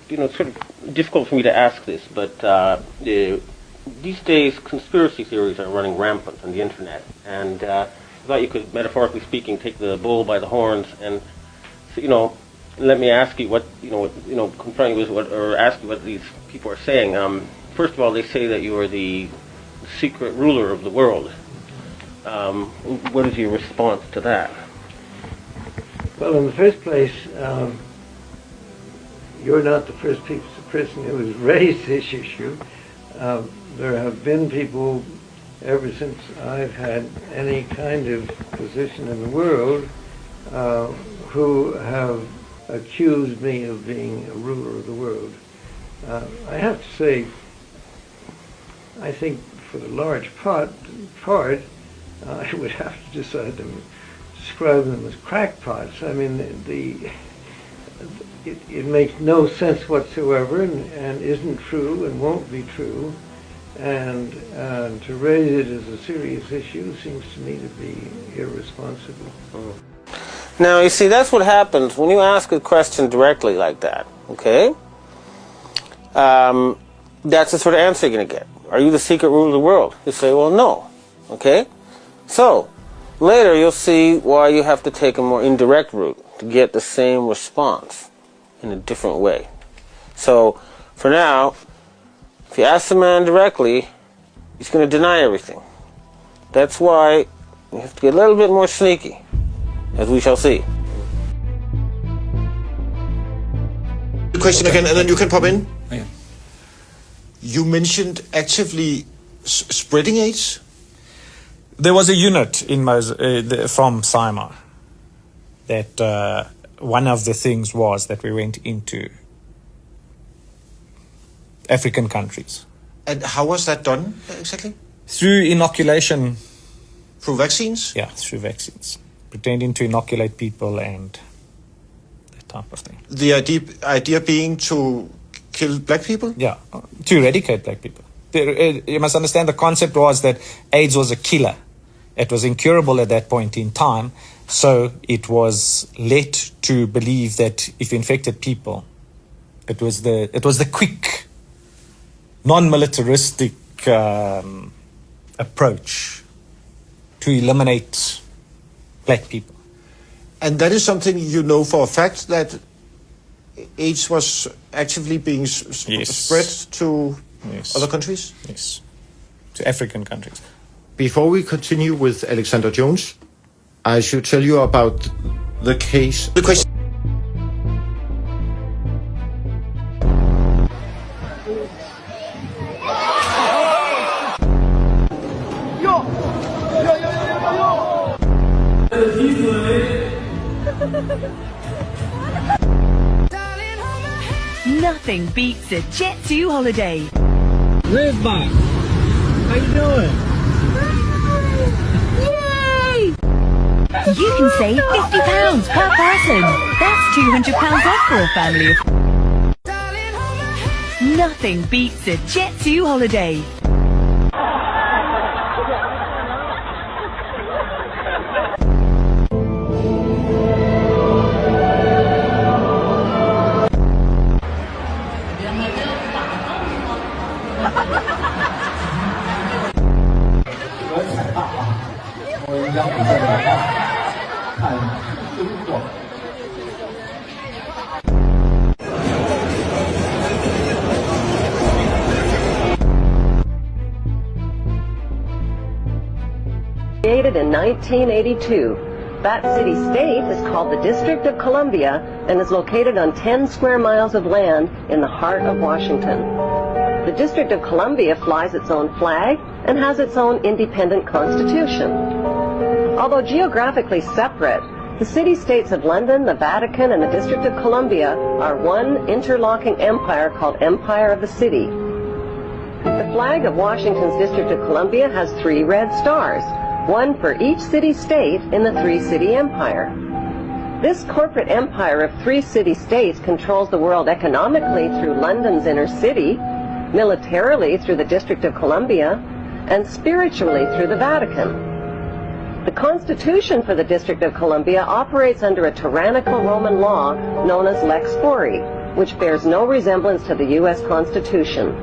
It's sort of difficult for me to ask this, but these days conspiracy theories are running rampant on the internet, and I thought you could, metaphorically speaking, take the bull by the horns and, let me ask you confront you with or ask you what these people are saying. First of all, they say that you are the secret ruler of the world. What is your response to that? Well, in the first place, you're not the first person who has raised this issue. There have been people, ever since I've had any kind of position in the world, who have accused me of being a ruler of the world. I have to say, I think for the large part, I would have to describe them as crackpots. I mean, it makes no sense whatsoever, and isn't true and won't be true. And to raise it as a serious issue seems to me to be irresponsible. Now, you see, that's what happens when you ask a question directly like that, okay? That's the sort of answer you're going to get. Are you the secret ruler of the world? You say, well, no, okay? So, later you'll see why you have to take a more indirect route to get the same response in a different way. So, for now, if you ask the man directly, he's going to deny everything. That's why you have to get a little bit more sneaky, as we shall see. The question again, and then you can pop in. Oh, yeah. You mentioned actively spreading AIDS? There was a unit in from Simar that one of the things was that we went into African countries. And how was that done exactly? Through inoculation. Through vaccines? Yeah, through vaccines. Pretending to inoculate people and that type of thing. The idea being to kill black people? Yeah, to eradicate black people. You must understand the concept was that AIDS was a killer. It was incurable at that point in time, so it was led to believe that if you infected people, it was the quick, non-militaristic approach to eliminate black people. And that is something you know for a fact, that AIDS was actively being spread to other countries? Yes, to African countries. Before we continue with Alexander Jones, I should tell you about the case. The question. Nothing beats a Jet2 holiday. Live back. How you doing? Yay! You can save £50 per person. That's £200 off for a family of... Nothing beats a Jet2 holiday. Created in 1982, that city-state is called the District of Columbia and is located on 10 square miles of land in the heart of Washington. The District of Columbia flies its own flag and has its own independent constitution. Although geographically separate, the city-states of London, the Vatican, and the District of Columbia are one interlocking empire called Empire of the City. The flag of Washington's District of Columbia has 3 red stars, one for each city-state in the 3-city empire. This corporate empire of 3 city-states controls the world economically through London's inner city, militarily through the District of Columbia, and spiritually through the Vatican. The Constitution for the District of Columbia operates under a tyrannical Roman law known as Lex Fori. which bears no resemblance to the U.S. Constitution.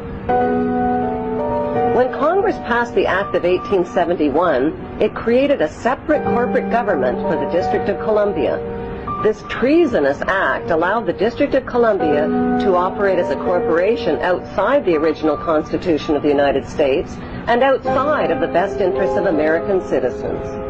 When Congress passed the Act of 1871, it created a separate corporate government for the District of Columbia. This treasonous act allowed the District of Columbia to operate as a corporation outside the original Constitution of the United States and outside of the best interests of American citizens.